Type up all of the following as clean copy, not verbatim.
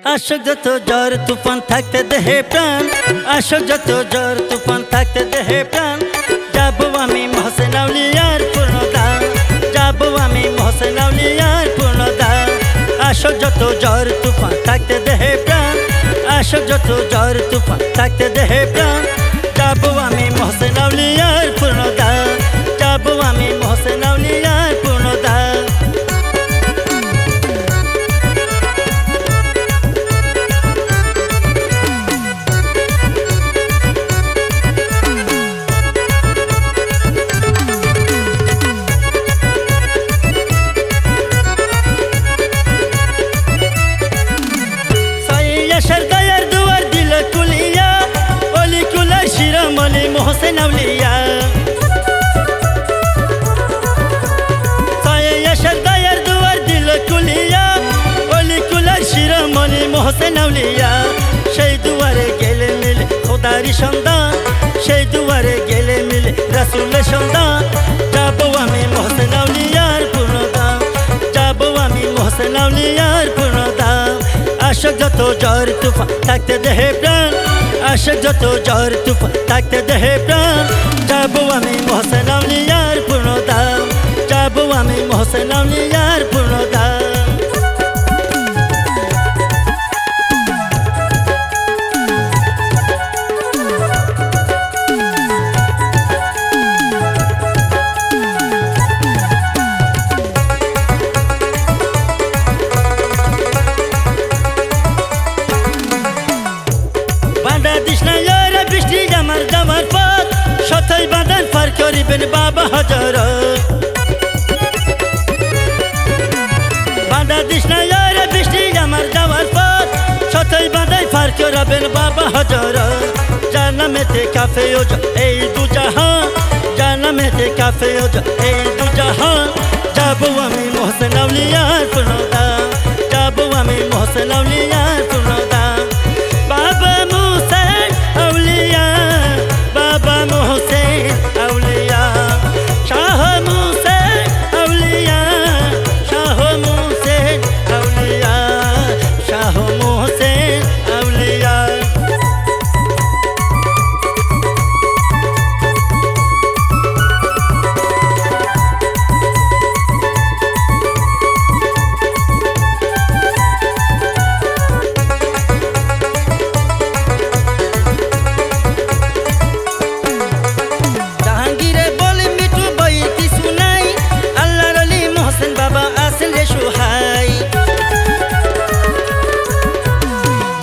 আসুক যত ঝড় তুফান থাকতে দেহে প্রাণ, আসুক যত ঝড় তুফান থাকতে দেহে প্রাণ, যাবো আমি মহসেন আউলিয়ার পূর্ণদান, যাবো আমি মহসেন আউলিয়ার পূর্ণদান। আসুক যত ঝড় তুফান থাকতে দেহে প্রাণ, আসুক যত ঝড় তুফান থাকতে দেহে প্রাণ, যাবো আমি মহসেন আউলিয়ার পূর্ণদান, যাবো আমি মহসেন আউলিয়ার পূর্ণদান। সরদার দুয়ার দিল কুলিয়া, অলি কুলার শিরোমণি মহসেন আউলিয়া। সরদার দুয়ার দিল কুলিয়া, অলি কুলার শিরোমণি মহসেন আউলিয়া। সেই দুয়ারে গেলে মিলে খোদারি সন্ধান, সেই দুয়ারে গেলে মিলে রাসূলের সন্ধান, যাবো আমি মহসেন আউলিয়ার পূর্ণদান, যাবো আমি মহসেন আউলিয়ার পূর্ণদান। আসুক যত ঝড় তুফান থাকতে দেহে প্রাণ, আসুক যত ঝড় তুফান থাকতে দেহে প্রাণ, যাবো আমি মহসেন আউলিয়ার পূর্ণদান, যাবো আমি মহসেন আউলিয়ার পূর্ণদান। বাঁধা দিস না ইয়ারা বৃষ্টি আমার যাওয়ার পথ, সথাই বাঁধান পার করিবেন বাবা হযরত। বাঁধা দিস না ইয়ারা বৃষ্টি আমার যাওয়ার পথ, সথাই বাঁধাই পার করাবেন বাবা হযরত। জানামেতে কাফে ওজা এই দুজাহান, জানামেতে কাফে ওজা এই দুজাহান, যাবো আমি মহসেন আউলিয়ার পূর্ণদান, যাবো আমি মহসেন আউলিয়ার পূর্ণদান। বাবা মোহসেন আউলিয়া, বাবা মোহসেন আউলিয়া, শাহ মোহসেন আউলিয়া, শাহ মোহসেন আউলিয়া, শাহ মোহসেন আউলিয়া।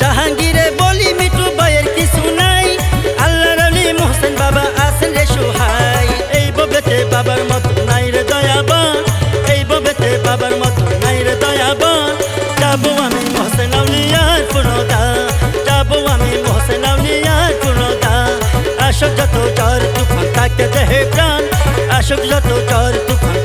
জাহাঙ্গীরে বলি মিঠু বইয়ের কিছু নাই, আল্লাহর ওলি মহসেন বাবা আছেন রে সুহাই। এই ববেতে বাবার মতো নাই রে দয়াবান, এই ববেতে বাবার মতো নাই রে দয়াবান, যাবো আমি মহসেন আউলিয়ার পূর্ণদান, যাবো আমি মহসেন আউলিয়ার পূর্ণদান। আসুক যত ঝড় তুফান থাকতে দেহে প্রাণ, আসুক যত ঝড় তুফান